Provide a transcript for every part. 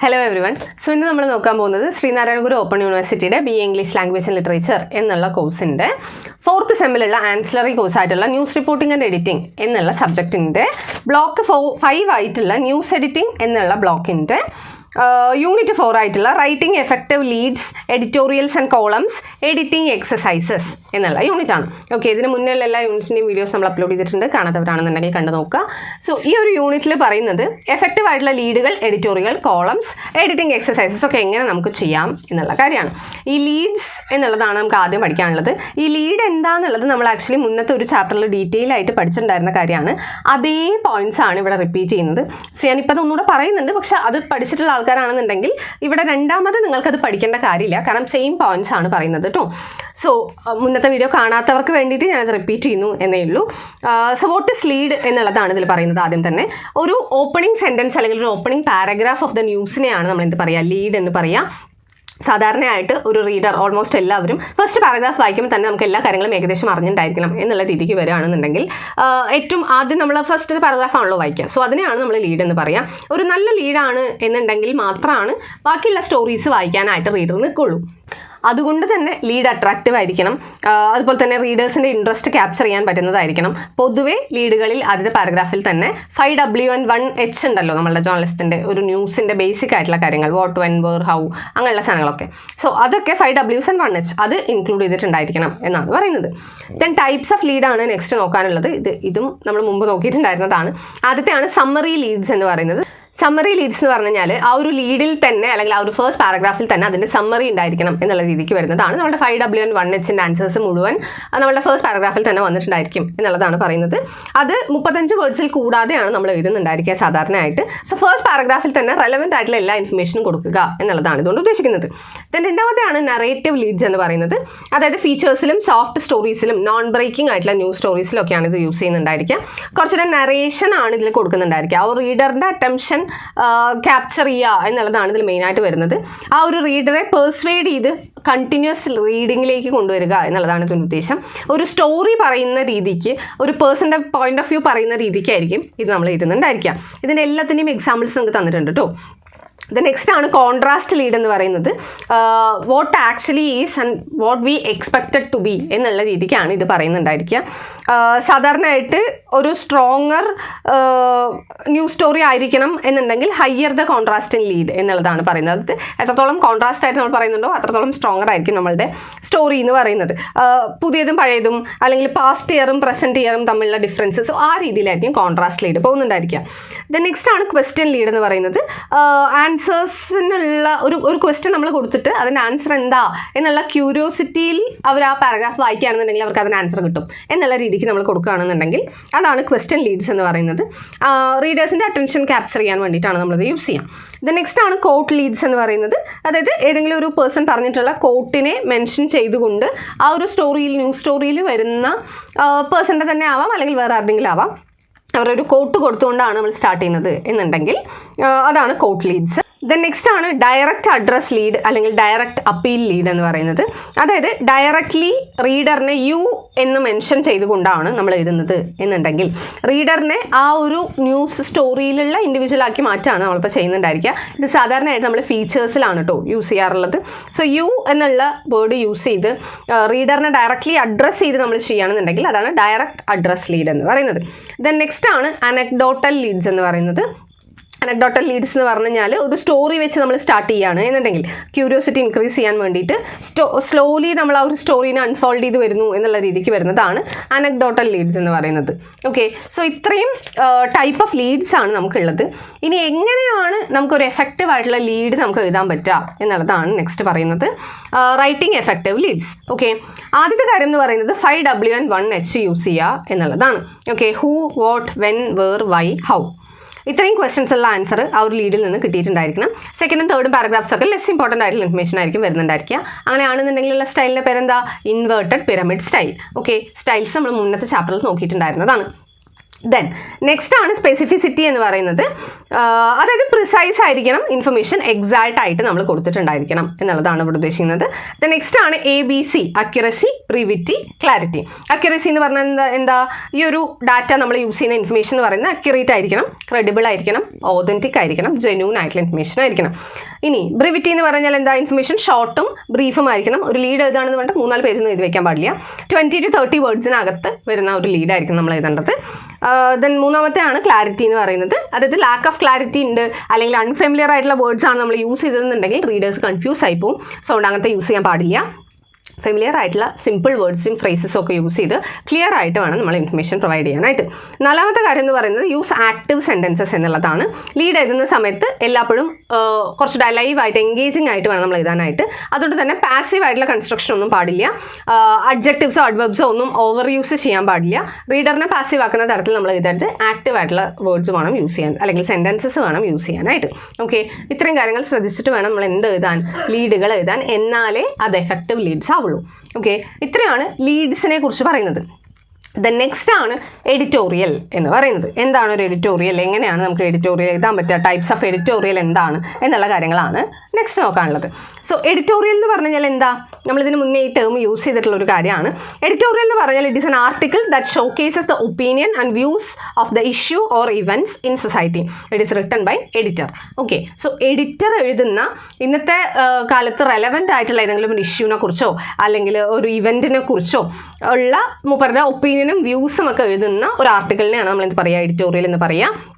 Hello everyone. So ഇന്ന് നമ്മൾ നോക്കാൻ പോകുന്നത് ശ്രീനാരായണ ഗുരു ഓപ്പൺ യൂണിവേഴ്സിറ്റിയുടെ BA English language and literature എന്നുള്ള കോഴ്സിന്റെ 4th സെമ്മിലുള്ള ആൻസിലറി കോഴ്സ് ആയിട്ടുള്ള ന്യൂസ് റിപ്പോർട്ടിംഗ് ആൻഡ് എഡിറ്റിംഗ് എന്നുള്ള സബ്ജക്റ്റിന്റെ ബ്ലോക്ക് 5 ആയിട്ടുള്ള ന്യൂസ് എഡിറ്റിംഗ് എന്നുള്ള ബ്ലോക്കിന്റെ യൂണിറ്റ് 4 ആയിട്ടുള്ള writing effective leads editorials and columns editing exercises എന്നുള്ള യൂണിറ്റ് ആണ്. ഓക്കെ, ഇതിന് മുന്നേ എല്ലാ യൂണിറ്റിൻ്റെയും വീഡിയോസ് നമ്മൾ അപ്ലോഡ് ചെയ്തിട്ടുണ്ട്. കാണാത്തവരാണെന്നുണ്ടെങ്കിൽ കണ്ടു നോക്കുക. സോ ഈ ഒരു യൂണിറ്റിൽ പറയുന്നത് എഫക്റ്റീവ് ആയിട്ടുള്ള ലീഡുകൾ, എഡിറ്റോറിയൽ, കോളംസ്, എഡിറ്റിംഗ് എക്സസൈസസ് ഒക്കെ എങ്ങനെ നമുക്ക് ചെയ്യാം എന്നുള്ള കാര്യമാണ്. ഈ ലീഡ്സ് എന്നുള്ളതാണ് നമുക്ക് ആദ്യം പഠിക്കാനുള്ളത്. ഈ ലീഡ് എന്താണെന്നുള്ളത് നമ്മൾ ആക്ച്വലി മുന്നത്തെ ഒരു ചാപ്റ്ററിൽ ഡീറ്റെയിൽ ആയിട്ട് പഠിച്ചിട്ടുണ്ടായിരുന്ന കാര്യമാണ്. അതേ പോയിന്റ്സ് ആണ് ഇവിടെ റിപ്പീറ്റ് ചെയ്യുന്നത്. സോ ഞാനിപ്പോൾ അതൊന്നുകൂടെ പറയുന്നുണ്ട്, പക്ഷെ അത് പഠിച്ചിട്ടുള്ള ആൾക്കാരാണെന്നുണ്ടെങ്കിൽ ഇവിടെ രണ്ടാമത് നിങ്ങൾക്കത് പഠിക്കേണ്ട കാര്യമില്ല, കാരണം സെയിം പോയിന്റ്സ് ആണ് പറയുന്നത് കേട്ടോ. സോ മുന്നത്തെ വീഡിയോ കാണാത്തവർക്ക് വേണ്ടിയിട്ട് ഞാനത് റിപ്പീറ്റ് ചെയ്യുന്നു എന്നേ ഉള്ളൂ. സോ വാട്ട് ഇസ് ലീഡ് എന്നുള്ളതാണ് ഇതിൽ പറയുന്നത്. ആദ്യം തന്നെ ഒരു ഓപ്പണിംഗ് സെൻറ്റൻസ് അല്ലെങ്കിൽ ഒരു ഓപ്പണിംഗ് പാരഗ്രാഫ് ഓഫ് ദ ന്യൂസിനെയാണ് നമ്മൾ എന്ത് പറയുക, ലീഡ് എന്ന് പറയുക. സാധാരണയായിട്ട് ഒരു റീഡർ ഓൾമോസ്റ്റ് എല്ലാവരും ഫസ്റ്റ് പാരഗ്രാഫ് വായിക്കുമ്പോൾ തന്നെ നമുക്ക് എല്ലാ കാര്യങ്ങളും ഏകദേശം അറിഞ്ഞിട്ടുണ്ടായിരിക്കണം എന്നുള്ള രീതിക്ക് വരികയാണെന്നുണ്ടെങ്കിൽ ഏറ്റവും ആദ്യം നമ്മൾ ഫസ്റ്റ് പാരഗ്രാഫാണല്ലോ വായിക്കുക. സോ അതിനെയാണ് നമ്മൾ ലീഡ് എന്ന് പറയാം. ഒരു നല്ല ലീഡാണ് എന്നുണ്ടെങ്കിൽ മാത്രമാണ് ബാക്കിയുള്ള സ്റ്റോറീസ് വായിക്കാനായിട്ട് റീഡർ നിൽക്കുള്ളൂ. അതുകൊണ്ട് തന്നെ ലീഡ് അട്രാക്റ്റീവ് ആയിരിക്കണം. അതുപോലെ തന്നെ റീഡേഴ്സിൻ്റെ ഇൻട്രസ്റ്റ് ക്യാപ്ചർ ചെയ്യാൻ പറ്റുന്നതായിരിക്കണം. പൊതുവേ ലീഡുകളിൽ ആദ്യത്തെ പാരഗ്രാഫിൽ തന്നെ 5W and 1H ഉണ്ടല്ലോ നമ്മളുടെ ജേർണലിസ്റ്റിൻ്റെ ഒരു ന്യൂസിൻ്റെ ബേസിക് ആയിട്ടുള്ള കാര്യങ്ങൾ, വാട്ട്, വെൻ, വേർ, ഹൗ അങ്ങനെയുള്ള സാധനങ്ങളൊക്കെ. സോ അതൊക്കെ 5Ws and 1H അത് ഇൻക്ലൂഡ് ചെയ്തിട്ടുണ്ടായിരിക്കണം എന്നാണ് പറയുന്നത്. ദെൻ ടൈപ്സ് ഓഫ് ലീഡാണ് നെക്സ്റ്റ് നോക്കാനുള്ളത്. ഇതും നമ്മൾ മുമ്പ് നോക്കിയിട്ടുണ്ടായിരുന്നതാണ്. ആദ്യത്തെയാണ് സമ്മറി ലീഡ്സ് എന്ന് പറയുന്നത്. സമ്മറി ലീഡ്സ് എന്ന് പറഞ്ഞു കഴിഞ്ഞാൽ ആ ഒരു ലീഡിൽ തന്നെ അല്ലെങ്കിൽ ആ ഒരു ഫസ്റ്റ് പാരഗ്രാഫിൽ തന്നെ അതിൻ്റെ സമ്മറി ഉണ്ടായിരിക്കണം എന്നുള്ള രീതിക്ക് വരുന്നതാണ്. നമ്മുടെ 5W and 1Hൻ്റെ ആൻസേഴ്സ് മുഴുവൻ നമ്മുടെ ഫസ്റ്റ് പാരഗ്രാഫിൽ തന്നെ വന്നിട്ടുണ്ടായിരിക്കും എന്നുള്ളതാണ് പറയുന്നത്. അത് 35 വേർഡ്സിൽ കൂടാതെയാണ് നമ്മൾ എഴുതുന്നുണ്ടായിരിക്കുക സാധാരണയായിട്ട്. സോ ഫസ്റ്റ് പാരഗ്രാഫിൽ തന്നെ റെലവൻ്റ് ആയിട്ടുള്ള എല്ലാ ഇൻഫർമേഷനും കൊടുക്കുക എന്നുള്ളതാണ് ഇതുകൊണ്ട് ഉദ്ദേശിക്കുന്നത്. ദെൻ രണ്ടാമത്തെയാണ് നറേറ്റീവ് ലീഡ്സ് എന്ന് പറയുന്നത്. അതായത് ഫീച്ചേഴ്സിലും സോഫ്റ്റ് സ്റ്റോറീസിലും നോൺ ബ്രേക്കിംഗ് ആയിട്ടുള്ള ന്യൂസ് സ്റ്റോറീസിലും ഒക്കെയാണ് ഇത് യൂസ് ചെയ്യുന്നുണ്ടായിരിക്കുക. കുറച്ചുകൂടെ നറേഷൻ ആണ് ഇതിൽ കൊടുക്കുന്നുണ്ടായിരിക്കുക. ആ ഒരു റീഡറിൻ്റെ അറ്റൻഷൻ ക്യാപ്ചർ ചെയ്യുക എന്നുള്ളതാണ് ഇതിൽ മെയിനായിട്ട് വരുന്നത്. ആ ഒരു റീഡറെ പെർസ്വേഡ് ചെയ്ത് കണ്ടിന്യൂസ് റീഡിങ്ങിലേക്ക് കൊണ്ടുവരിക എന്നുള്ളതാണ് ഇതിൻ്റെ ഉദ്ദേശം. ഒരു സ്റ്റോറി പറയുന്ന രീതിക്ക്, ഒരു പേഴ്സൻ്റെ പോയിന്റ് ഓഫ് വ്യൂ പറയുന്ന രീതിക്കായിരിക്കും ഇത് നമ്മൾ എഴുതുന്നുണ്ടായിരിക്കാം. ഇതിൻ്റെ എല്ലാത്തിൻ്റെയും എക്സാമ്പിൾസ് നമുക്ക് തന്നിട്ടുണ്ട് കേട്ടോ. ദ നെക്സ്റ്റ് ആണ് കോൺട്രാസ്റ്റ് ലീഡ് എന്ന് പറയുന്നത്. What actually is and what we expected to be എന്നുള്ള രീതിക്കാണ് ഇത് പറയുന്നുണ്ടായിരിക്കുക. സാധാരണയായിട്ട് ഒരു സ്ട്രോങ്ങർ ന്യൂസ് സ്റ്റോറി ആയിരിക്കണം എന്നുണ്ടെങ്കിൽ higher the contrast in lead എന്നുള്ളതാണ് പറയുന്നത്. അത് എത്രത്തോളം കോൺട്രാസ്റ്റ് ആയിട്ട് നമ്മൾ പറയുന്നുണ്ടോ അത്രത്തോളം സ്ട്രോങ്ങർ ആയിരിക്കും നമ്മളുടെ സ്റ്റോറി എന്ന് പറയുന്നത്. പുതിയതും പഴയതും അല്ലെങ്കിൽ പാസ്റ്റ് ഇയറും പ്രസൻറ്റ് ഇയറും തമ്മിലുള്ള ഡിഫറൻസ്, സോ ആ രീതിയിലായിരിക്കും കോൺട്രാസ്റ്റ് ലീഡ് പോകുന്നുണ്ടായിരിക്കുക. ദ നെക്സ്റ്റ് ആണ് ക്വസ്റ്റ്യൻ ലീഡ് എന്ന് പറയുന്നത്. ആൻസേഴ്സിനുള്ള ഒരു ക്വസ്റ്റ്യൻ നമ്മൾ കൊടുത്തിട്ട് അതിൻ്റെ ആൻസർ എന്താ എന്നുള്ള ക്യൂരിയോസിറ്റിയിൽ അവർ ആ പാരഗ്രാഫ് വായിക്കുകയാണെന്നുണ്ടെങ്കിൽ അവർക്ക് അതിന് ആൻസർ കിട്ടും എന്നുള്ള രീതിക്ക് നമ്മൾ കൊടുക്കുകയാണെന്നുണ്ടെങ്കിൽ അതാണ് ക്വസ്റ്റ്യൻ ലീഡ്സ് എന്ന് പറയുന്നത്. റീഡേഴ്സിൻ്റെ അറ്റൻഷൻ ക്യാപ്ചർ ചെയ്യാൻ വേണ്ടിയിട്ടാണ് നമ്മളത് യൂസ് ചെയ്യാം. ദ നെക്സ്റ്റ് ആണ് കോട്ട് ലീഡ്സ് എന്ന് പറയുന്നത്. അതായത് ഏതെങ്കിലും ഒരു പേഴ്സൺ പറഞ്ഞിട്ടുള്ള കോട്ടിനെ മെൻഷൻ ചെയ്തുകൊണ്ട് ആ ഒരു സ്റ്റോറിയിൽ, ന്യൂസ് സ്റ്റോറിയിൽ വരുന്ന പേഴ്സൻ്റെ തന്നെ ആവാം അല്ലെങ്കിൽ വേറെ ആരുടെങ്കിലും ആവാം, അവരൊരു കോട്ട് കൊടുത്തുകൊണ്ടാണ് നമ്മൾ സ്റ്റാർട്ട് ചെയ്യുന്നത് എന്നുണ്ടെങ്കിൽ അതാണ് കോട്ട് ലീഡ്സ്. ദെൻ നെക്സ്റ്റ് ആണ് ഡയറക്റ്റ് അഡ്രസ് ലീഡ് അല്ലെങ്കിൽ ഡയറക്റ്റ് അപ്പീൽ ലീഡ് എന്ന് പറയുന്നത്. അതായത് ഡയറക്റ്റ്ലി റീഡറിനെ യു എന്ന് മെൻഷൻ ചെയ്തുകൊണ്ടാണ് നമ്മൾ എഴുതുന്നത് എന്നുണ്ടെങ്കിൽ റീഡറിനെ ആ ഒരു ന്യൂസ് സ്റ്റോറിയിലുള്ള ഇൻഡിവിജ്വൽ ആക്കി മാറ്റാണ് നമ്മളിപ്പോൾ ചെയ്യുന്നുണ്ടായിരിക്കുക. ഇത് സാധാരണയായിട്ട് നമ്മൾ ഫീച്ചേഴ്സിലാണ് കേട്ടോ യൂസ് ചെയ്യാറുള്ളത്. സോ യു എന്നുള്ള വേർഡ് യൂസ് ചെയ്ത് റീഡറിനെ ഡയറക്റ്റ്ലി അഡ്രസ്സ് ചെയ്ത് നമ്മൾ ചെയ്യുകയാണെന്നുണ്ടെങ്കിൽ അതാണ് ഡയറക്റ്റ് അഡ്രസ് ലീഡ് എന്ന് പറയുന്നത്. ദെൻ നെക്സ്റ്റ് ആണ് അനക്ഡോട്ടൽ ലീഡ്സ് എന്ന് പറയുന്നത്. അനക്ഡോട്ടൽ ലീഡ്സ് എന്ന് പറഞ്ഞു കഴിഞ്ഞാൽ ഒരു സ്റ്റോറി വെച്ച് നമ്മൾ സ്റ്റാർട്ട് ചെയ്യുകയാണ് എന്നുണ്ടെങ്കിൽ ക്യൂരിയോസിറ്റി ഇൻക്രീസ് ചെയ്യാൻ വേണ്ടിയിട്ട് സ്ലോലി നമ്മൾ ആ ഒരു സ്റ്റോറീനെ അൺഫോൾഡ് ചെയ്ത് വരുന്നു എന്നുള്ള രീതിക്ക് വരുന്നതാണ് അനക്ഡോട്ടൽ ലീഡ്സ് എന്ന് പറയുന്നത്. ഓക്കെ, സോ ഇത്രയും ടൈപ്പ് ഓഫ് ലീഡ്സ് ആണ് നമുക്കുള്ളത്. ഇനി എങ്ങനെയാണ് നമുക്കൊരു എഫക്റ്റീവ് ആയിട്ടുള്ള ലീഡ് നമുക്ക് എഴുതാൻ പറ്റുക എന്നുള്ളതാണ് നെക്സ്റ്റ് പറയുന്നത്. Writing effective Leeds. ഓക്കെ, ആദ്യത്തെ കാര്യം എന്ന് പറയുന്നത് 5W and 1H യൂസ് ചെയ്യുക എന്നുള്ളതാണ്. Okay, who, what, when, where, why, how ഇത്രയും ക്വസ്റ്റ്യൻസ് ഉള്ള ആൻസർ ആ ഒരു ലീഡിൽ നിന്ന് കിട്ടിയിട്ടുണ്ടായിരിക്കണം. സെക്കൻഡും തേർഡും പാരഗ്രാഫ്സ് ഒക്കെ ലെസ് ഇമ്പോർട്ടൻ്റ് ആയിട്ടുള്ള ഇൻഫർമേഷൻ ആയിരിക്കും വരുന്നുണ്ടായിരിക്കുക. അങ്ങനെയാണെന്നുണ്ടെങ്കിലുള്ള സ്റ്റൈലിൻ്റെ പേരെന്താ, inverted pyramid style. Okay, styles നമ്മൾ മുന്നത്തെ ചാപ്റ്ററിൽ നോക്കിയിട്ടുണ്ടായിരുന്നതാണ്. ദെൻ നെക്സ്റ്റ് ആണ് സ്പെസിഫിസിറ്റി എന്ന് പറയുന്നത്. അതായത് പ്രിസൈസ് ആയിരിക്കണം, ഇൻഫർമേഷൻ എക്സാക്റ്റ് ആയിട്ട് നമ്മൾ കൊടുത്തിട്ടുണ്ടായിരിക്കണം എന്നുള്ളതാണ് ഇവിടെ ഉദ്ദേശിക്കുന്നത്. ദെൻ നെക്സ്റ്റ് ആണ് ABC, അക്യുറസി, ബ്രീവിറ്റി, ക്ലാരിറ്റി. അക്യുറസി എന്ന് പറഞ്ഞാൽ എന്താ, ഈ ഒരു ഡാറ്റ നമ്മൾ യൂസ് ചെയ്യുന്ന ഇൻഫർമേഷൻ എന്ന് പറയുന്നത് അക്യുറേറ്റ് ആയിരിക്കണം, ക്രെഡിബിൾ ആയിരിക്കണം, ഓതൻറ്റിക് ആയിരിക്കണം, ജെന്യൂൻ ആയിട്ടുള്ള ഇൻഫർമേഷൻ ആയിരിക്കണം. ഇനി ബ്രിവിറ്റി എന്ന് പറഞ്ഞാൽ എന്താ, ഇൻഫർമേഷൻ ഷോർട്ടും ബ്രീഫും ആയിരിക്കണം. ഒരു ലീഡ് എഴുതാണെന്ന് പറഞ്ഞിട്ട് 3-4 പേജൊന്നും എഴുതി വയ്ക്കാൻ പാടില്ല. 20 to 30 വേർഡ്സിനകത്ത് വരുന്ന ഒരു ലീഡായിരിക്കും നമ്മൾ എഴുതേണ്ടത്. ദെൻ മൂന്നാമത്തെ ആണ് ക്ലാരിറ്റി എന്ന് പറയുന്നത്. അതായത് ലാക്ക് ഓഫ് ക്ലാരിറ്റി ഉണ്ട്, അല്ലെങ്കിൽ അൺഫെമിലിയർ ആയിട്ടുള്ള വേർഡ്സ് ആണ് നമ്മൾ യൂസ് ചെയ്തതെന്നുണ്ടെങ്കിൽ റീഡേഴ്സ് കൺഫ്യൂസ് ആയി പോകും. സോ അങ്ങനത്തെ യൂസ് ചെയ്യാൻ പാടില്ല. ഫെമിലിയർ ആയിട്ടുള്ള സിമ്പിൾ വേർഡ്സും ഫ്രേസസും ഒക്കെ യൂസ് ചെയ്ത് ക്ലിയർ ആയിട്ട് വേണം നമ്മൾ ഇൻഫർമേഷൻ പ്രൊവൈഡ് ചെയ്യാനായിട്ട്. 4ാമത്തെ കാര്യം എന്ന് പറയുന്നത് യൂസ് ആക്റ്റീവ് സെൻറ്റൻസസ് എന്നുള്ളതാണ്. ലീഡ് എഴുതുന്ന സമയത്ത് എല്ലായ്പ്പോഴും കുറച്ച് ലൈവായിട്ട് എൻഗേജിങ് ആയിട്ട് വേണം നമ്മൾ എഴുതാനായിട്ട്. അതുകൊണ്ട് തന്നെ പാസീവ് ആയിട്ടുള്ള കൺസ്ട്രക്ഷൻ ഒന്നും പാടില്ല. അഡ്ജക്റ്റീവ്സോ അഡ്വർബ്സോ ഒന്നും ഓവർ യൂസ് ചെയ്യാൻ പാടില്ല. റീഡറിനെ പാസീവ് ആക്കുന്ന തരത്തിൽ നമ്മൾ എഴുതരുത്. ആക്റ്റീവ് ആയിട്ടുള്ള വേർഡ്സ് വേണം യൂസ് ചെയ്യാൻ, അല്ലെങ്കിൽ സെൻറ്റൻസസ് വേണം യൂസ് ചെയ്യാനായിട്ട്. ഓക്കെ, ഇത്രയും കാര്യങ്ങൾ ശ്രദ്ധിച്ചിട്ട് വേണം നമ്മൾ എന്ത് എഴുതാൻ, ലീഡുകൾ എഴുതാൻ. എന്നാലേ അത് എഫക്റ്റീവ് ലീഡ്സ് ആവുള്ളൂ. ഓക്കെ, ഇത്രയാണ് ലീഡ്സിനെ കുറിച്ച് പറയുന്നത്. ദെൻ നെക്സ്റ്റ് ആണ് എഡിറ്റോറിയൽ എന്ന് പറയുന്നത്. എന്താണ് ഒരു എഡിറ്റോറിയൽ, എങ്ങനെയാണ് നമുക്ക് എഡിറ്റോറിയൽ എഴുതാൻ പറ്റുക, ടൈപ്സ് ഓഫ് എഡിറ്റോറിയൽ എന്താണ് എന്നുള്ള കാര്യങ്ങളാണ് നെക്സ്റ്റ് നോക്കാനുള്ളത്. സോ എഡിറ്റോറിയൽ എന്ന് പറഞ്ഞു കഴിഞ്ഞാൽ എന്താ, നമ്മളിതിന് മുന്നേ ഈ ടേം യൂസ് ചെയ്തിട്ടുള്ള ഒരു കാര്യമാണ്. എഡിറ്റോറിയൽ എന്ന് പറഞ്ഞാൽ it is an article that showcases the opinion and views of the issue or events in society. It is written by editor. Okay, so editor എഴുതുന്ന ഇന്നത്തെ കാലത്ത് റെലവൻ്റ് ആയിട്ടുള്ള ഏതെങ്കിലും ഒരു ഇഷ്യൂവിനെ കുറിച്ചോ അല്ലെങ്കിൽ ഒരു ഇവൻറ്റിനെ കുറിച്ചോ ഉള്ള മൂപ്പരുടെ ഒപ്പീനിയനും വ്യൂസും ഒക്കെ എഴുതുന്ന ഒരു ആർട്ടിക്കിളിനെയാണ് നമ്മൾ എന്ത് പറയുക, എഡിറ്റോറിയൽ എന്ന് പറയുക.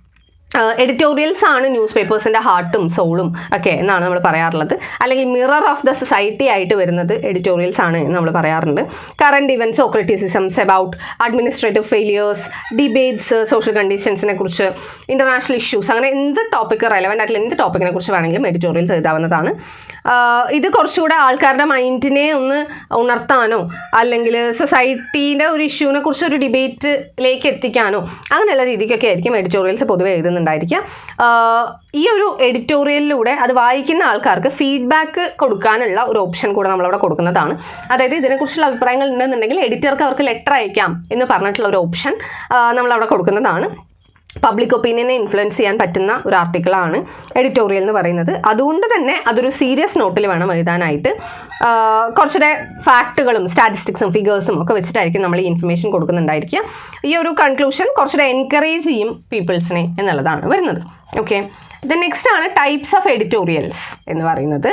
എഡിറ്റോറിയൽസ് ആണ് ന്യൂസ് പേപ്പേഴ്സിൻ്റെ ഹാർട്ടും സോളും ഒക്കെ എന്നാണ് നമ്മൾ പറയാറുള്ളത്. അല്ലെങ്കിൽ മിറർ ഓഫ് ദ സൊസൈറ്റി ആയിട്ട് വരുന്നത് എഡിറ്റോറിയൽസ് ആണ് എന്ന് നമ്മൾ പറയാറുണ്ട്. കറണ്ട് ഇവൻറ്റ്സോ criticisms about administrative failures, debates, social കണ്ടീഷൻസിനെ കുറിച്ച്, ഇൻ്റർനാഷണൽ ഇഷ്യൂസ്, അങ്ങനെ എന്ത് ടോപ്പിക്ക് റെലവൻ്റ് ആയിട്ടുള്ള എന്ത് ടോപ്പിക്കിനെ കുറിച്ച് വേണമെങ്കിലും എഡിറ്റോറിയൽസ് എഴുതാവുന്നതാണ്. ഇത് കുറച്ചുകൂടെ ആൾക്കാരുടെ മൈൻഡിനെ ഒന്ന് ഉണർത്താനോ അല്ലെങ്കിൽ സൊസൈറ്റീൻ്റെ ഒരു ഇഷ്യൂവിനെ കുറിച്ച് ഒരു ഡിബേറ്റിലേക്ക് എത്തിക്കാനോ അങ്ങനെയുള്ള രീതിക്കൊക്കെ ആയിരിക്കും എഡിറ്റോറിയൽസ് പൊതുവെ എഴുതുന്നുണ്ടായിരിക്കുക. ഈ ഒരു എഡിറ്റോറിയലിലൂടെ അത് വായിക്കുന്ന ആൾക്കാർക്ക് ഫീഡ്ബാക്ക് കൊടുക്കാനുള്ള ഒരു ഓപ്ഷൻ കൂടെ നമ്മളവിടെ കൊടുക്കുന്നതാണ്. അതായത് ഇതിനെക്കുറിച്ചുള്ള അഭിപ്രായങ്ങൾ ഉണ്ടെന്നുണ്ടെങ്കിൽ എഡിറ്റർക്ക് അവർക്ക് ലെറ്റർ അയക്കാം എന്ന് പറഞ്ഞിട്ടുള്ള ഒരു ഓപ്ഷൻ നമ്മളവിടെ കൊടുക്കുന്നതാണ്. പബ്ലിക് ഒപ്പീനിയനെ ഇൻഫ്ലുവൻസ് ചെയ്യാൻ പറ്റുന്ന ഒരു ആർട്ടിക്കിളാണ് എഡിറ്റോറിയൽ എന്ന് പറയുന്നത്. അതുകൊണ്ട് തന്നെ അതൊരു സീരിയസ് നോട്ടിൽ വേണം എഴുതാനായിട്ട്. കുറച്ചുകൂടെ ഫാക്റ്റുകളും സ്റ്റാറ്റിസ്റ്റിക്സും ഫിഗേഴ്സും ഒക്കെ വെച്ചിട്ടായിരിക്കും നമ്മൾ ഈ ഇൻഫർമേഷൻ കൊടുക്കുന്നുണ്ടായിരിക്കുക. ഈ ഒരു കൺക്ലൂഷൻ കുറച്ചുകൂടെ എൻകറേജ് ചെയ്യും പീപ്പിൾസിനെ എന്നുള്ളതാണ് വരുന്നത്. ഓക്കെ, ദെൻ നെക്സ്റ്റ് ആണ് ടൈപ്സ് ഓഫ് എഡിറ്റോറിയൽസ് എന്ന് പറയുന്നത്.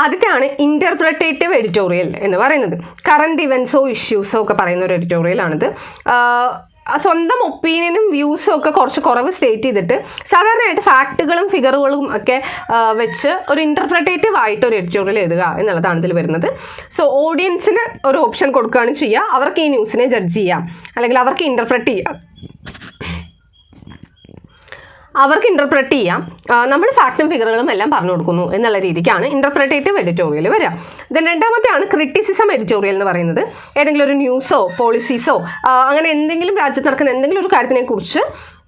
ആദ്യത്തെയാണ് ഇൻ്റർപ്രറ്റേറ്റീവ് എഡിറ്റോറിയൽ എന്ന് പറയുന്നത്. കറണ്ട് ഇവൻറ്റ്സോ ഇഷ്യൂസോ ഒക്കെ പറയുന്ന ഒരു എഡിറ്റോറിയലാണിത്. സ്വന്തം ഒപ്പീനിയനും വ്യൂസും ഒക്കെ കുറച്ച് കുറവ് സ്റ്റേറ്റ് ചെയ്തിട്ട് സാധാരണയായിട്ട് ഫാക്റ്റുകളും ഫിഗറുകളും ഒക്കെ വെച്ച് ഒരു ഇൻ്റർപ്രറ്റേറ്റീവ് ആയിട്ട് ഒരു എഡിറ്റോറിയൽ എഴുതുക എന്നുള്ളതാണ് ഇതിൽ വരുന്നത്. സോ ഓഡിയൻസിന് ഒരു ഓപ്ഷൻ കൊടുക്കുകയാണ് ചെയ്യുക. അവർക്ക് ഈ ന്യൂസിനെ ജഡ്ജ് ചെയ്യാം, അല്ലെങ്കിൽ അവർക്ക് ഇൻ്റർപ്രറ്റ് ചെയ്യാം. നമ്മൾ ഫാക്റ്റും ഫിഗറുകളും എല്ലാം പറഞ്ഞു കൊടുക്കുന്നു എന്നുള്ള രീതിക്കാണ് ഇൻ്റർപ്രറ്റേറ്റീവ് എഡിറ്റോറിയൽ വരിക. ദെൻ രണ്ടാമത്തെയാണ് ക്രിറ്റിസിസം എഡിറ്റോറിയൽ എന്ന് പറയുന്നത്. ഏതെങ്കിലും ഒരു ന്യൂസോ പോളിസീസോ അങ്ങനെ എന്തെങ്കിലും രാജ്യത്ത് നടക്കുന്ന എന്തെങ്കിലും ഒരു കാര്യത്തിനെ കുറിച്ച്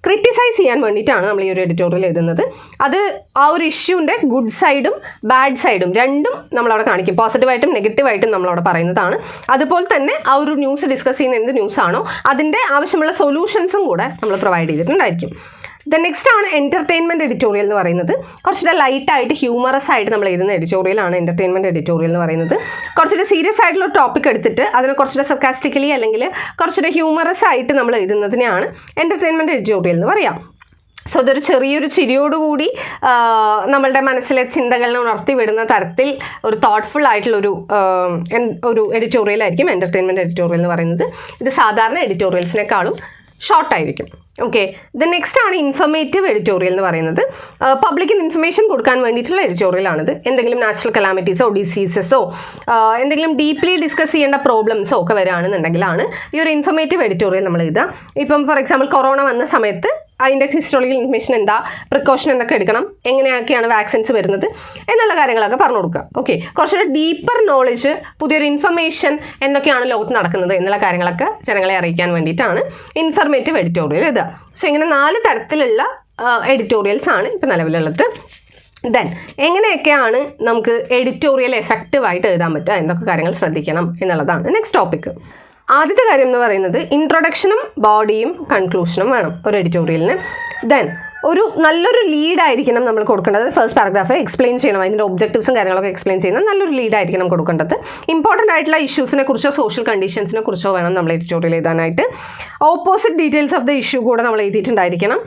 ക്രിറ്റിസൈസ് ചെയ്യാൻ വേണ്ടിയിട്ടാണ് നമ്മൾ ഈ ഒരു എഡിറ്റോറിയൽ എഴുതുന്നത്. അത് ആ ഒരു ഇഷ്യൂവിൻ്റെ ഗുഡ് സൈഡും ബാഡ് സൈഡും രണ്ടും നമ്മളവിടെ കാണിക്കും. പോസിറ്റീവായിട്ടും നെഗറ്റീവായിട്ടും നമ്മളവിടെ പറയുന്നതാണ്. അതുപോലെ തന്നെ ആ ഒരു ന്യൂസ് ഡിസ്കസ് ചെയ്യുന്ന എന്ത് ന്യൂസാണോ അതിൻ്റെ ആവശ്യമുള്ള സൊല്യൂഷൻസും കൂടെ നമ്മൾ പ്രൊവൈഡ് ചെയ്തിട്ടുണ്ടായിരിക്കും. ദെൻ നെക്സ്റ്റ് ആണ് എൻ്റർടൈൻമെൻറ്റ് എഡിറ്റോറിയൽ എന്ന് പറയുന്നത്. കുറച്ചുകൂടെ ലൈറ്റായിട്ട് ഹ്യൂമറസ് ആയിട്ട് നമ്മൾ എഴുതുന്ന എഡിറ്റോറിയലാണ് എൻ്റർടൈൻമെൻറ്റ് എഡിറ്റോറിയൽ എന്ന് പറയുന്നത്. കുറച്ചുകൂടെ സീരിയസ് ആയിട്ടുള്ള ടോപ്പിക് എടുത്തിട്ട് അതിനെ കുറച്ചുകൂടെ സർക്കാസ്റ്റിക്കലി അല്ലെങ്കിൽ കുറച്ചുകൂടെ ഹ്യൂമറസ് ആയിട്ട് നമ്മൾ എഴുതുന്നതിനെയാണ് എൻ്റർടൈൻമെൻറ്റ് എഡിറ്റോറിയൽ എന്ന് പറയാം. സോ ഇതൊരു ചെറിയൊരു ചിരിയോടുകൂടി നമ്മളുടെ മനസ്സിലെ ചിന്തകളെ ഉണർത്തി വിടുന്ന തരത്തിൽ ഒരു തോട്ട്ഫുൾ ആയിട്ടുള്ളൊരു ഒരു എഡിറ്റോറിയലായിരിക്കും എൻ്റർടൈൻമെൻറ്റ് എഡിറ്റോറിയൽ എന്ന് പറയുന്നത്. ഇത് സാധാരണ എഡിറ്റോറിയൽസിനേക്കാളും ഷോർട്ടായിരിക്കും. ഓക്കെ, ദെൻ നെക്സ്റ്റ് ആണ് ഇൻഫർമേറ്റീവ് എഡിറ്റോറിയൽ എന്ന് പറയുന്നത്. പബ്ലിക്കിന് ഇൻഫർമേഷൻ കൊടുക്കാൻ വേണ്ടിയിട്ടുള്ള എഡിറ്റോറിയലാണിത്. എന്തെങ്കിലും നാച്ചുറൽ കലാമിറ്റീസോ ഡിസീസസോ എന്തെങ്കിലും ഡീപ്ലി ഡിസ്കസ് ചെയ്യേണ്ട പ്രോബ്ലംസോ ഒക്കെ വരികയാണെന്നുണ്ടെങ്കിലാണ് ഈ ഒരു ഇൻഫർമേറ്റീവ് എഡിറ്റോറിയൽ നമ്മൾ എഴുതുക. ഇപ്പം ഫോർ എക്സാമ്പിൾ കൊറോണ വന്ന സമയത്ത് അതിൻ്റെ ഹിസ്റ്റോറിക്കൽ ഇൻഫർമേഷൻ എന്താ, പ്രിക്കോഷൻ എന്തൊക്കെ എടുക്കണം, എങ്ങനെയൊക്കെയാണ് വാക്സിൻസ് വരുന്നത് എന്നുള്ള കാര്യങ്ങളൊക്കെ പറഞ്ഞു കൊടുക്കുക. ഓക്കെ, കുറച്ചുകൂടെ ഡീപ്പർ നോളജ്, പുതിയൊരു ഇൻഫർമേഷൻ എന്തൊക്കെയാണ് ലോകത്ത് നടക്കുന്നത് എന്നുള്ള കാര്യങ്ങളൊക്കെ ജനങ്ങളെ അറിയിക്കാൻ വേണ്ടിയിട്ടാണ് ഇൻഫർമേറ്റീവ് എഡിറ്റോറിയൽ എഴുതുക. സോ ഇങ്ങനെ 4 തരത്തിലുള്ള എഡിറ്റോറിയൽസ് ആണ് ഇപ്പോൾ നിലവിലുള്ളത്. ദെൻ എങ്ങനെയൊക്കെയാണ് നമുക്ക് എഡിറ്റോറിയൽ എഫക്റ്റീവായിട്ട് എഴുതാൻ പറ്റുക, എന്തൊക്കെ കാര്യങ്ങൾ ശ്രദ്ധിക്കണം എന്നുള്ളതാണ് നെക്സ്റ്റ് ടോപ്പിക്ക്. ആദ്യത്തെ കാര്യം എന്ന് പറയുന്നത് ഇൻട്രൊഡക്ഷനും ബോഡിയും കൺക്ലൂഷനും വേണം ഒരു എഡിറ്റോറിയലിന്. ദെൻ ഒരു നല്ലൊരു ലീഡായിരിക്കണം നമ്മൾ കൊടുക്കേണ്ടത്. ഫസ്റ്റ് പാരഗ്രാഫ് എക്സ്പ്ലെയിൻ ചെയ്യണം, അതിൻ്റെ ഒബ്ജക്റ്റീവ്സും കാര്യങ്ങളൊക്കെ എക്സ്പ്ലെയിൻ ചെയ്യുന്ന നല്ലൊരു ലീഡായിരിക്കണം കൊടുക്കേണ്ടത്. ഇമ്പോർട്ടൻ്റ് ആയിട്ടുള്ള ഇഷ്യൂസിനെ കുറിച്ചോ സോഷ്യൽ കണ്ടീഷൻസിനെ കുറിച്ചോ വേണം നമ്മൾ എഡിറ്റോറിയൽ എഴുതാനായിട്ട്. Opposite details of the issue കൂടെ നമ്മൾ എഴുതിയിട്ടുണ്ടായിരിക്കണം.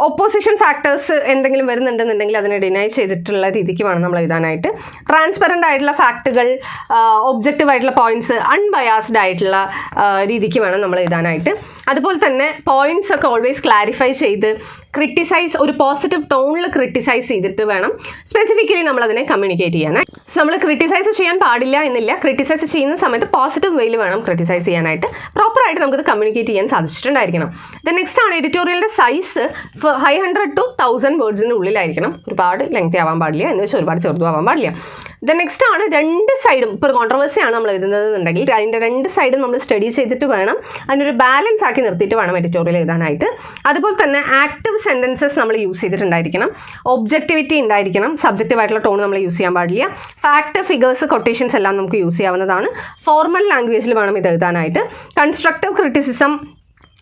ഓപ്പോസിഷൻ ഫാക്ടേഴ്സ് എന്തെങ്കിലും വരുന്നുണ്ടെന്നുണ്ടെങ്കിൽ അതിനെ ഡിനൈ ചെയ്തിട്ടുള്ള രീതിക്ക് വേണം നമ്മൾ എഴുതാനായിട്ട്. ട്രാൻസ്പെറൻ്റ് ആയിട്ടുള്ള ഫാക്റ്റുകൾ, ഒബ്ജക്റ്റീവ് ആയിട്ടുള്ള പോയിന്റ്സ്, അൺബയാസ്ഡ് ആയിട്ടുള്ള രീതിക്ക് വേണം നമ്മൾ എഴുതാനായിട്ട്. അതുപോലെ തന്നെ പോയിന്റ്സ് ഒക്കെ ഓൾവേസ് ക്ലാരിഫൈ ചെയ്ത് ക്രിട്ടിസൈസ്, ഒരു പോസിറ്റീവ് ടോണിൽ ക്രിട്ടിസൈസ് ചെയ്തിട്ട് വേണം സ്പെസിഫിക്കലി നമ്മളതിനെ കമ്മ്യൂണിക്കേറ്റ് ചെയ്യാനായിട്ട്. സോ നമ്മൾ ക്രിട്ടിസൈസ് ചെയ്യാൻ പാടില്ല എന്നില്ല, ക്രിട്ടിസൈസ് ചെയ്യുന്ന സമയത്ത് പോസിറ്റീവ് വേയിൽ വേണം ക്രിട്ടിസൈസ് ചെയ്യാനായിട്ട്. പ്രോപ്പറായിട്ട് നമുക്കത് കമ്മ്യൂണിക്കേറ്റ് ചെയ്യാൻ സാധിച്ചിട്ടുണ്ടായിരിക്കണം. ദെൻ നെക്സ്റ്റ് ആണ് എഡിറ്റോറിയലിൻ്റെ സൈസ് 500 to 1000 വേർഡ്സിൻ്റെ ഉള്ളിലായിരിക്കണം. ഒരുപാട് ലെങ്തി ആവാൻ പാടില്ല, എന്ന് വെച്ചാൽ ഒരുപാട് ചെറുതും ആവാൻ പാടില്ല. ദെൻ നെക്സ്റ്റ് ആണ് രണ്ട് സൈഡും, ഇപ്പോൾ ഒരു കോൺട്രവേഴ്സിയാണ് നമ്മൾ എഴുതുന്നതെന്നുണ്ടെങ്കിൽ അതിൻ്റെ രണ്ട് സൈഡും നമ്മൾ സ്റ്റഡി ചെയ്തിട്ട് വേണം, അതിനൊരു ബാലൻസ് ആക്കി നിർത്തിയിട്ട് വേണം എഡിറ്റോറിയൽ എഴുതാനായിട്ട്. അതുപോലെ തന്നെ ആക്റ്റീവ് സെൻറ്റൻസസ് നമ്മൾ യൂസ് ചെയ്തിട്ടുണ്ടായിരിക്കണം. ഒബ്ജക്റ്റിവിറ്റി ഉണ്ടായിരിക്കണം. സബ്ജക്റ്റീവ് ആയിട്ടുള്ള ടോൺ നമ്മൾ യൂസ് ചെയ്യാൻ പാടില്ല. ഫാക്ട്, ഫിഗേഴ്സ്, കൊട്ടേഷൻസ് എല്ലാം നമുക്ക് യൂസ് ചെയ്യാവുന്നതാണ്. ഫോർമൽ ലാംഗ്വേജിൽ വേണം ഇത് എഴുതാനായിട്ട്. കൺസ്ട്രക്റ്റീവ് ക്രിറ്റിസിസം,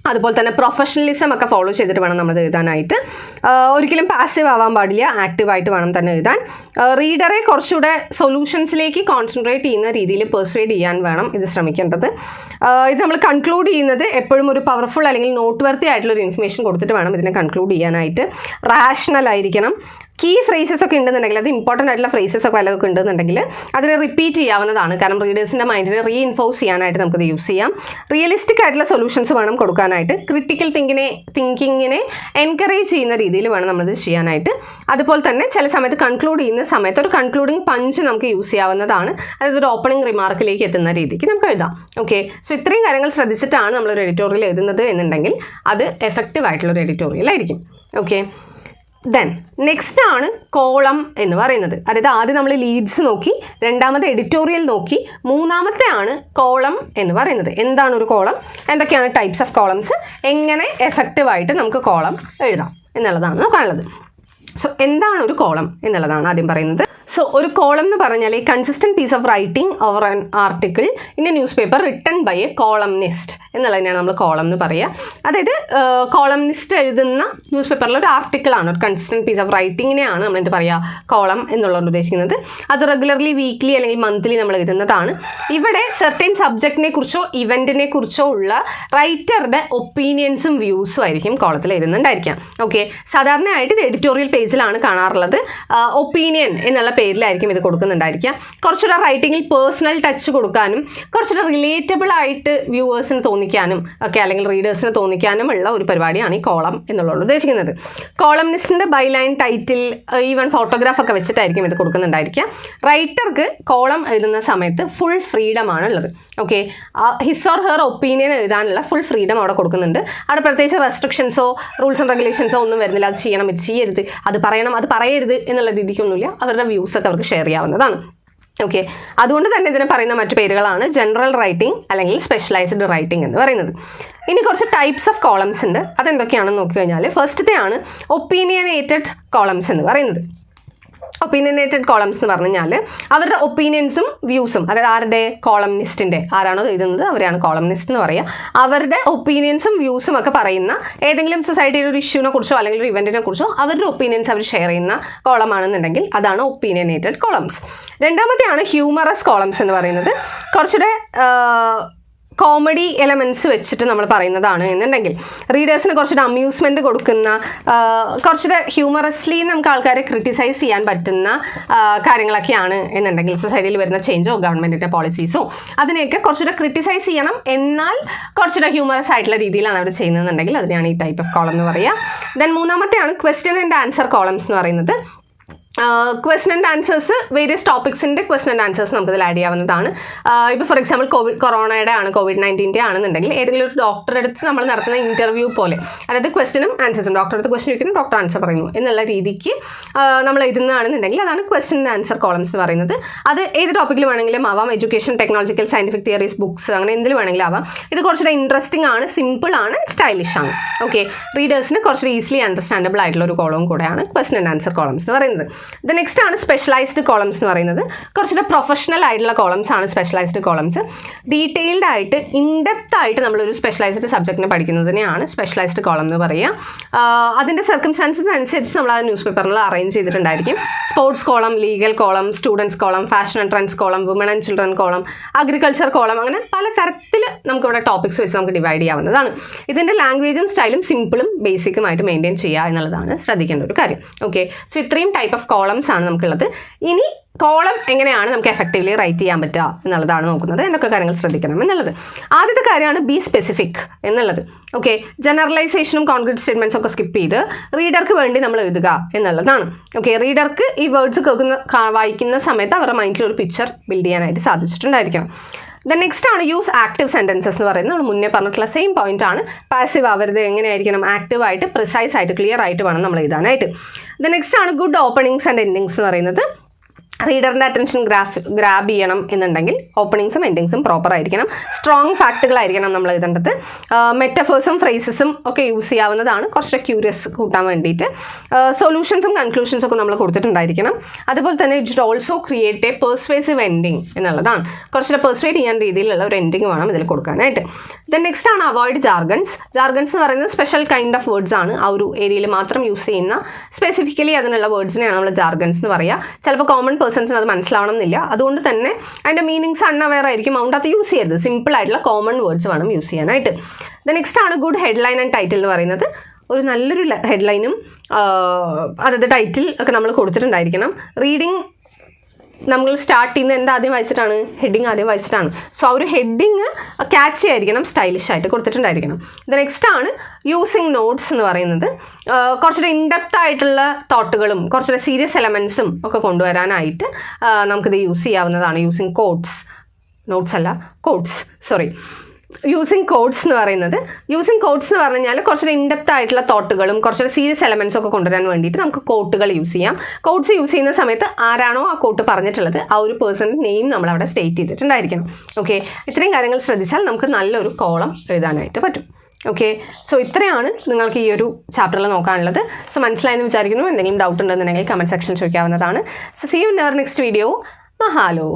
അതുപോലെ തന്നെ പ്രൊഫഷണലിസം ഒക്കെ ഫോളോ ചെയ്തിട്ട് വേണം നമ്മൾ എഴുതാനായിട്ട്. ഒരിക്കലും പാസീവ് ആവാൻ പാടില്ല, ആക്റ്റീവായിട്ട് വേണം തന്നെ എഴുതാൻ. റീഡറെ കുറച്ചുകൂടെ സൊല്യൂഷൻസിലേക്ക് കോൺസെൻട്രേറ്റ് ചെയ്യുന്ന രീതിയിൽ പെർസ്വേഡ് ചെയ്യാൻ വേണം ഇത് ശ്രമിക്കേണ്ടത്. ഇത് നമ്മൾ കൺക്ലൂഡ് ചെയ്യുന്നത് എപ്പോഴും ഒരു പവർഫുൾ അല്ലെങ്കിൽ നോട്ട് വർത്തി ആയിട്ടുള്ളൊരു ഇൻഫർമേഷൻ കൊടുത്തിട്ട് വേണം ഇതിനെ കൺക്ലൂഡ് ചെയ്യാനായിട്ട്. റാഷണൽ ആയിരിക്കണം. കീ ഫ്രേസസ് ഒക്കെ ഉണ്ടെന്നുണ്ടെങ്കിൽ, അത് ഇമ്പോർട്ടൻ്റ് ആയിട്ടുള്ള ഫ്രേസസ് ഒക്കെ വല്ലതൊക്കെ ഉണ്ടെന്നുണ്ടെങ്കിൽ അതിനെ റിപ്പീറ്റ് ചെയ്യാവുന്നതാണ്. കാരണം റീഡേഴ്സിൻ്റെ മൈൻഡിനെ റീഇൻഫോഴ്സ് ചെയ്യാനായിട്ട് നമുക്കത് യൂസ് ചെയ്യാം. റിയലിസ്റ്റിക് ആയിട്ടുള്ള സൊല്യൂഷൻസ് വേണം കൊടുക്കാനായിട്ട്. ക്രിട്ടിക്കൽ തിങ്കിങ്ങിനെ എൻകറേജ് ചെയ്യുന്ന രീതിയിൽ വേണം നമ്മളിത് ചെയ്യാനായിട്ട്. അതുപോലെ തന്നെ ചില സമയത്ത് കൺക്ലൂഡ് ചെയ്യുന്ന സമയത്ത് ഒരു കൺക്ലൂഡിങ് പഞ്ച് നമുക്ക് യൂസ് ചെയ്യാവുന്നതാണ്. അതായത് ഒരു ഓപ്പണിംഗ് റിമാർക്കിലേക്ക് എത്തുന്ന രീതിക്ക് നമുക്ക് എഴുതാം. ഓക്കെ, സോ ഇത്രയും കാര്യങ്ങൾ ശ്രദ്ധിച്ചിട്ടാണ് നമ്മളൊരു എഡിറ്റോറിയൽ എഴുതുന്നത് എന്നുണ്ടെങ്കിൽ അത് എഫക്റ്റീവ് ആയിട്ടുള്ളൊരു എഡിറ്റോറിയൽ ആയിരിക്കും. ഓക്കെ, ദെൻ നെക്സ്റ്റ് ആണ് കോളം എന്ന് പറയുന്നത്. അതായത് ആദ്യം നമ്മൾ ലീഡ്സ് നോക്കി, രണ്ടാമത്തെ എഡിറ്റോറിയൽ നോക്കി, മൂന്നാമത്തെ ആണ് കോളം എന്ന് പറയുന്നത്. എന്താണ് ഒരു കോളം, എന്തൊക്കെയാണ് ടൈപ്സ് ഓഫ് കോളംസ്, എങ്ങനെ എഫക്റ്റീവായിട്ട് നമുക്ക് കോളം എഴുതാം എന്നുള്ളതാണ് നോക്കാനുള്ളത്. സോ എന്താണ് ഒരു കോളം എന്നുള്ളതാണ് ആദ്യം പറയുന്നത്. സോ ഒരു കോളം എന്ന് പറഞ്ഞാൽ ഈ consistent piece of writing or an article in a news paper written by a columnist എന്നുള്ളതിനാണ് നമ്മൾ കോളം എന്ന് പറയുക. അതായത് കോളംനിസ്റ്റ് എഴുതുന്ന ന്യൂസ് പേപ്പറിൽ ഒരു ആർട്ടിക്കിളാണ്, ഒരു കൺസിസ്റ്റൻറ്റ് പീസ് ഓഫ് റൈറ്റിങ്ങിനെയാണ് നമ്മൾ എന്ത് പറയുക, കോളം എന്നുള്ളത് ഉദ്ദേശിക്കുന്നത്. അത് റെഗുലർലി, വീക്ക്ലി അല്ലെങ്കിൽ മന്ത്ലി നമ്മൾ എഴുതുന്നതാണ്. ഇവിടെ സെർട്ടൈൻ സബ്ജക്റ്റിനെ കുറിച്ചോ ഇവൻറ്റിനെ കുറിച്ചോ ഉള്ള റൈറ്ററുടെ ഒപ്പീനിയൻസും വ്യൂസും ആയിരിക്കും കോളത്തിൽ എഴുതുന്നുണ്ടായിരിക്കാം. ഓക്കെ, സാധാരണയായിട്ട് ഇത് എഡിറ്റോറിയൽ പേജിലാണ് കാണാറുള്ളത്. ഒപ്പീനിയൻ എന്നുള്ള പേരിലായിരിക്കും ഇത് കൊടുക്കുന്നുണ്ടായിരിക്കുക. കുറച്ചുകൂടെ റൈറ്റിങ്ങിൽ പേഴ്സണൽ ടച്ച് കൊടുക്കാനും കുറച്ചുകൂടെ റിലേറ്റബിൾ ആയിട്ട് വ്യൂവേഴ്സിന് തോന്നിക്കാനും ഒക്കെ, അല്ലെങ്കിൽ റീഡേഴ്സിന് തോന്നിക്കാനും ഉള്ള ഒരു പരിപാടിയാണ് ഈ കോളം എന്നുള്ളത് ഉദ്ദേശിക്കുന്നത്. കോളംനിസ്റ്റിൻ്റെ ബൈലൈൻ, ടൈറ്റിൽ, ഈവൻ ഫോട്ടോഗ്രാഫ് ഒക്കെ വെച്ചിട്ടായിരിക്കും ഇത് കൊടുക്കുന്നുണ്ടായിരിക്കുക. റൈറ്റർക്ക് കോളം എഴുതുന്ന സമയത്ത് ഫുൾ ഫ്രീഡം ആണ് ഉള്ളത്. Okay, his or her opinion എഴുതാനുള്ള ഫുൾ ഫ്രീഡം അവിടെ കൊടുക്കുന്നുണ്ട്. അവിടെ പ്രത്യേകിച്ച് റെസ്ട്രിക്ഷൻസോ റൂൾസ് ആൻഡ് റെഗുലേഷൻസോ ഒന്നും വരുന്നില്ല. അത് ചെയ്യണം, ഇത് ചെയ്യരുത്, അത് പറയണം, അത് പറയരുത് എന്നുള്ള രീതിക്കൊന്നുമില്ല. അവരുടെ വ്യൂസൊക്കെ അവർക്ക് ഷെയർ ചെയ്യാവുന്നതാണ്. ഓക്കെ, അതുകൊണ്ട് തന്നെ ഇതിനെ പറയുന്ന മറ്റു പേരുകളാണ് ജനറൽ റൈറ്റിംഗ് അല്ലെങ്കിൽ സ്പെഷ്യലൈസ്ഡ് റൈറ്റിംഗ് എന്ന് പറയുന്നത്. ഇനി കുറച്ച് ടൈപ്സ് ഓഫ് കോളംസ് ഉണ്ട്. അതെന്തൊക്കെയാണെന്ന് നോക്കി കഴിഞ്ഞാൽ ഫസ്റ്റത്തെ ആണ് ഒപ്പീനിയനേറ്റഡ് കോളംസ് എന്ന് പറയുന്നത്. ഒപ്പീനിയനേറ്റഡ് കോളംസ് എന്ന് പറഞ്ഞു കഴിഞ്ഞാൽ അവരുടെ ഒപ്പീനിയൻസും വ്യൂസും, അതായത് ആരുടെ, കോളംനിസ്റ്റിൻ്റെ, ആരാണോ എഴുതുന്നത് അവരെയാണ് കോളംനിസ്റ്റ് എന്ന് പറയുക. അവരുടെ ഒപ്പീനിയൻസും വ്യൂസും ഒക്കെ പറയുന്ന ഏതെങ്കിലും സൊസൈറ്റിയുടെ ഒരു ഇഷ്യൂവിനെ കുറിച്ചോ അല്ലെങ്കിൽ ഒരു ഇവൻറ്റിനെ കുറിച്ചോ അവരുടെ ഒപ്പീനിയൻസ് അവർ ഷെയർ ചെയ്യുന്ന കോളമാണെന്നുണ്ടെങ്കിൽ അതാണ് ഒപ്പീനിയനേറ്റഡ് കോളംസ്. രണ്ടാമത്തെയാണ് ഹ്യൂമറസ് കോളംസ് എന്ന് പറയുന്നത്. കുറച്ചുകൂടെ കോമഡി എലമെൻറ്റ്സ് വെച്ചിട്ട് നമ്മൾ പറയുന്നതാണ് എന്നുണ്ടെങ്കിൽ, റീഡേഴ്സിന് കുറച്ചുകൂടെ അമ്യൂസ്മെൻറ്റ് കൊടുക്കുന്ന, കുറച്ചുകൂടെ ഹ്യൂമറസ്ലി നമുക്ക് ആൾക്കാരെ ക്രിട്ടിസൈസ് ചെയ്യാൻ പറ്റുന്ന കാര്യങ്ങളൊക്കെയാണ് എന്നുണ്ടെങ്കിൽ, സൊസൈറ്റിയിൽ വരുന്ന ചേഞ്ചോ ഗവൺമെൻറ്റിൻ്റെ പോളിസീസോ അതിനെയൊക്കെ കുറച്ചുകൂടെ ക്രിട്ടിസൈസ് ചെയ്യണം, എന്നാൽ കുറച്ചുകൂടെ ഹ്യൂമറസ് ആയിട്ടുള്ള രീതിയിലാണ് അവർ ചെയ്യുന്നതെന്നുണ്ടെങ്കിൽ അതിനെയാണ് ഈ ടൈപ്പ് ഓഫ് കോളം എന്ന് പറയുക. ദെൻ മൂന്നാമത്തെയാണ് ക്വസ്റ്റ്യൻ ആൻഡ് ആൻസർ കോളംസ് എന്ന് പറയുന്നത്. ക്വസ്റ്റൻ ആൻഡ് ആൻസേഴ്സ്, വേരിയസ് ടോപ്പിക്സിൻ്റെ ക്വസ്റ്റൻ ആൻഡ് ആൻസേഴ്സ് നമുക്കിതിൽ ആഡ് ചെയ്യാവുന്നതാണ്. ഇപ്പോൾ ഫോർ എക്സാമ്പിൾ കോവിഡ്-19 ആണ്, COVID-19 ആണെന്നുണ്ടെങ്കിൽ ഏതെങ്കിലും ഒരു ഡോക്ടറുടെ അടുത്ത് നമ്മൾ നടത്തുന്ന ഇൻ്റർവ്യൂ പോലെ, അതായത് ക്വസ്റ്റനും ആൻസേഴ്സും, ഡോക്ടറെ അടുത്ത് ക്വസ്റ്റൻ ചോദിക്കുന്നു, ഡോക്ടർ ആൻസർ പറയുന്നു എന്നുള്ള രീതിക്ക് നമ്മൾ എഴുതുന്നതാണെന്നുണ്ടെങ്കിൽ അതാണ് ക്വസ്റ്റൻ ആൻഡ് ആൻസർ കോളംസ് എന്ന് പറയുന്നത്. അത് ഏത് ടോപ്പിക്കിൽ വേണമെങ്കിലും ആവാം, education, technological, scientific theories, books, അങ്ങനെ എന്തിൽ വേണമെങ്കിലും ആവാം. ഇത് കുറച്ചുകൂടെ ഇൻട്രസ്റ്റിംഗ് ആണ്, സിമ്പിൾ ആണ്, സ്റ്റൈലിഷ് ആണ്. ഓക്കെ, റീഡേഴ്സിന് കുറച്ച് ഈസിലി അണ്ടർസ്റ്റാൻഡബിൾ ആയിട്ടുള്ള ഒരു കോളവും കൂടെയാണ് ക്വസ്റ്റൻ ആൻഡ് ആൻസർ കോളംസ് എന്ന് പറയുന്നത്. ദ നെക്സ്റ്റ് ആണ് സ്പെഷ്യലൈസ്ഡ് കോളംസ് എന്ന് പറയുന്നത്. കുറച്ചുകൂടെ പ്രൊഫഷണൽ ആയിട്ടുള്ള കോളംസ് ആണ് സ്പെഷ്യലൈസ്ഡ് കോളംസ്. ഡീറ്റെയിൽഡ് ആയിട്ട് ഇൻഡെപ്ത് ആയിട്ട് നമ്മളൊരു സ്പെഷ്യലൈസ്ഡ് സബ്ജക്റ്റിനെ പഠിക്കുന്നതിനെയാണ് സ്പെഷ്യലൈസ്ഡ് കോളം എന്ന് പറയുക. അതിൻ്റെ സർക്കംസ്റ്റാൻസസ് അനുസരിച്ച് നമ്മൾ ആ ന്യൂസ് പേപ്പറിൽ അറേഞ്ച് ചെയ്തിട്ടുണ്ടായിരിക്കും. Sports column, legal column, students column, fashion and trends column, woman and children column, agriculture column, അങ്ങനെ പല തരത്തിൽ നമുക്കിവിടെ ടോപ്പിക്സ് വെച്ച് നമുക്ക് ഡിവൈഡ് ചെയ്യാവുന്നതാണ്. ഇതിൻ്റെ ലാംഗ്വേജും സ്റ്റൈലും സിമ്പിളും ബേസിക്കുമായിട്ട് മെയിൻറ്റെയിൻ ചെയ്യുക എന്നുള്ളതാണ് ശ്രദ്ധിക്കേണ്ട ഒരു കാര്യം. ഓക്കെ, സോ ഇത്രയും ടൈപ്പ് ഓഫ് കോളംസ് ആണ് നമുക്കുള്ളത്. ഇനി കോളം എങ്ങനെയാണ് നമുക്ക് എഫക്റ്റീവ്ലി റൈറ്റ് ചെയ്യാൻ പറ്റുക എന്നുള്ളതാണ് നോക്കുന്നത്. എന്തൊക്കെ കാര്യങ്ങൾ ശ്രദ്ധിക്കണം എന്നുള്ളത്. ആദ്യത്തെ കാര്യമാണ് ബി സ്പെസിഫിക് എന്നുള്ളത്. ഓക്കെ, ജനറലൈസേഷനും കോൺക്രീറ്റ് സ്റ്റേറ്റ്മെൻറ്റ്സും ഒക്കെ സ്കിപ്പ് ചെയ്ത് റീഡർക്ക് വേണ്ടി നമ്മൾ എഴുതുക എന്നുള്ളതാണ്. ഓക്കെ, റീഡർക്ക് ഈ വേർഡ്സ് വായിക്കുന്ന സമയത്ത് അവരുടെ മൈൻഡിൽ ഒരു പിക്ചർ ബിൽഡ് ചെയ്യാനായിട്ട് സാധിച്ചിട്ടുണ്ടായിരിക്കണം. ദ നെക്സ്റ്റ് ആണ് യൂസ് ആക്റ്റീവ് സെൻറ്റൻസസ് എന്ന് പറയുന്നത്. നമ്മൾ മുന്നേ പറഞ്ഞിട്ടുള്ള സെയിം പോയിന്റ് ആണ്. പാസീവ് ആവരുത്, എങ്ങനെയായിരിക്കണം, ആക്റ്റീവായിട്ട് പ്രിസൈസ് ആയിട്ട് ക്ലിയർ ആയിട്ട് വേണം നമ്മൾ എഴുതാനായിട്ട്. ദ നെക്സ്റ്റ് ആണ് ഗുഡ് ഓപ്പണിങ്സ് ആൻഡ് എൻഡിങ്സ് എന്ന് പറയുന്നത്. റീഡറിൻ്റെ അറ്റൻഷൻ ഗ്രാബ് ചെയ്യണം എന്നുണ്ടെങ്കിൽ ഓപ്പണിങ്സും എൻഡിങ്സും പ്രോപ്പർ ആയിരിക്കണം. സ്ട്രോങ് ഫാക്റ്റുകളായിരിക്കണം നമ്മൾ എഴുതേണ്ടത്. മെറ്റഫേഴ്സും ഫ്രേസസും ഒക്കെ യൂസ് ചെയ്യാവുന്നതാണ് കുറച്ച് ക്യൂരിയസ് കൂട്ടാൻ വേണ്ടിയിട്ട്. സൊല്യൂഷൻസും കൺക്ലൂഷൻസും ഒക്കെ നമ്മൾ കൊടുത്തിട്ടുണ്ടായിരിക്കണം. അതുപോലെ തന്നെ it also create A persuasive ending എന്നുള്ളതാണ്. കുറച്ചുകൂടെ പെർസ്വേഡ് ചെയ്യാൻ രീതിയിലുള്ള ഒരു എൻഡിങ് വേണം ഇതിൽ കൊടുക്കാനായിട്ട്. ദെൻ നെക്സ്റ്റ് ആണ് അവോയ്ഡ് ജാർഗൺസ്. ജാർഗൺസ് എന്ന് പറയുന്നത് സ്പെഷ്യൽ കൈൻഡ് ഓഫ് വേർഡ്സ് ആണ്. ആ ഒരു ഏരിയയിൽ മാത്രം യൂസ് ചെയ്യുന്ന സ്പെസിഫിക്കലി അതിനുള്ള വേർഡ്സിനെയാണ് നമ്മൾ ജാർഗൺസ് എന്ന് പറയുക. ചിലപ്പോൾ കോമൺ പേഴ്സൺസിന് അത് മനസ്സിലാവണം എന്നില്ല. അതുകൊണ്ട് തന്നെ അതിൻ്റെ മീനിങ്സ് അൺഅവെയർ ആയിരിക്കും. അതുകൊണ്ട് അത് യൂസ് ചെയ്യരുത്. സിമ്പിൾ ആയിട്ടുള്ള കോമൺ വേർഡ്സ് വേണം യൂസ് ചെയ്യാനായിട്ട്. ദ നെക്സ്റ്റ് ആണ് ഗുഡ് ഹെഡ്ലൈൻ ആൻഡ് ടൈറ്റിൽ എന്ന് പറയുന്നത്. ഒരു നല്ലൊരു ഹെഡ്ലൈനും അതായത് ടൈറ്റിൽ ഒക്കെ നമ്മൾ കൊടുത്തിട്ടുണ്ടായിരിക്കണം. റീഡിങ് നമ്മൾ സ്റ്റാർട്ട് ചെയ്യുന്നത് എന്താ ആദ്യം വായിച്ചിട്ടാണ്? ഹെഡിങ് ആദ്യം വായിച്ചിട്ടാണ്. സോ ആ ഒരു ഹെഡിങ് ക്യാച്ച് ആയിരിക്കണം, സ്റ്റൈലിഷ് ആയിട്ട് കൊടുത്തിട്ടുണ്ടായിരിക്കണം. ദ നെക്സ്റ്റ് ആണ് യൂസിങ് നോട്ട്സ് എന്ന് പറയുന്നത്. കുറച്ചുകൂടെ ഇൻഡെപ്ത് ആയിട്ടുള്ള തോട്ടുകളും കുറച്ചുകൂടെ സീരിയസ് എലമെൻസും ഒക്കെ കൊണ്ടുവരാനായിട്ട് നമുക്കിത് യൂസ് ചെയ്യാവുന്നതാണ്. യൂസിങ് കോട്ട്സ്, നോട്ട്സ് അല്ല കോട്ട്സ്, സോറി, യൂസിങ് കോഡ്സ് എന്ന് പറയുന്നത്. യൂസിങ് കോഡ്സ് എന്ന് പറഞ്ഞു കഴിഞ്ഞാൽ കുറച്ചുകൂടെ ഇൻഡെപ്ത് ആയിട്ടുള്ള തോട്ടുകളും കുറച്ചുകൂടെ സീരിയസ് എലമെൻസും ഒക്കെ കൊണ്ടുവരാൻ വേണ്ടിയിട്ട് നമുക്ക് കോട്ടുകൾ യൂസ് ചെയ്യാം. കോഡ്സ് യൂസ് ചെയ്യുന്ന സമയത്ത് ആരാണോ ആ കോട്ട് പറഞ്ഞിട്ടുള്ളത് ആ ഒരു പേഴ്സണിൻ്റെ നെയിം നമ്മളവിടെ സ്റ്റേറ്റ് ചെയ്തിട്ടുണ്ടായിരിക്കണം. ഓക്കെ, ഇത്രയും കാര്യങ്ങൾ ശ്രദ്ധിച്ചാൽ നമുക്ക് നല്ലൊരു കോളം എഴുതാനായിട്ട് പറ്റും. ഓക്കെ, സോ ഇത്രയാണ് നിങ്ങൾക്ക് ഈ ഒരു ചാപ്റ്ററിൽ നോക്കാനുള്ളത്. സോ മനസ്സിലായെന്ന് വിചാരിക്കുന്നു. എന്തെങ്കിലും ഡൗട്ട് ഉണ്ടെന്നുണ്ടെങ്കിൽ കമൻറ്റ് സെക്ഷനിൽ ചോദിക്കാവുന്നതാണ്. So see you in our next video. മഹാലോ.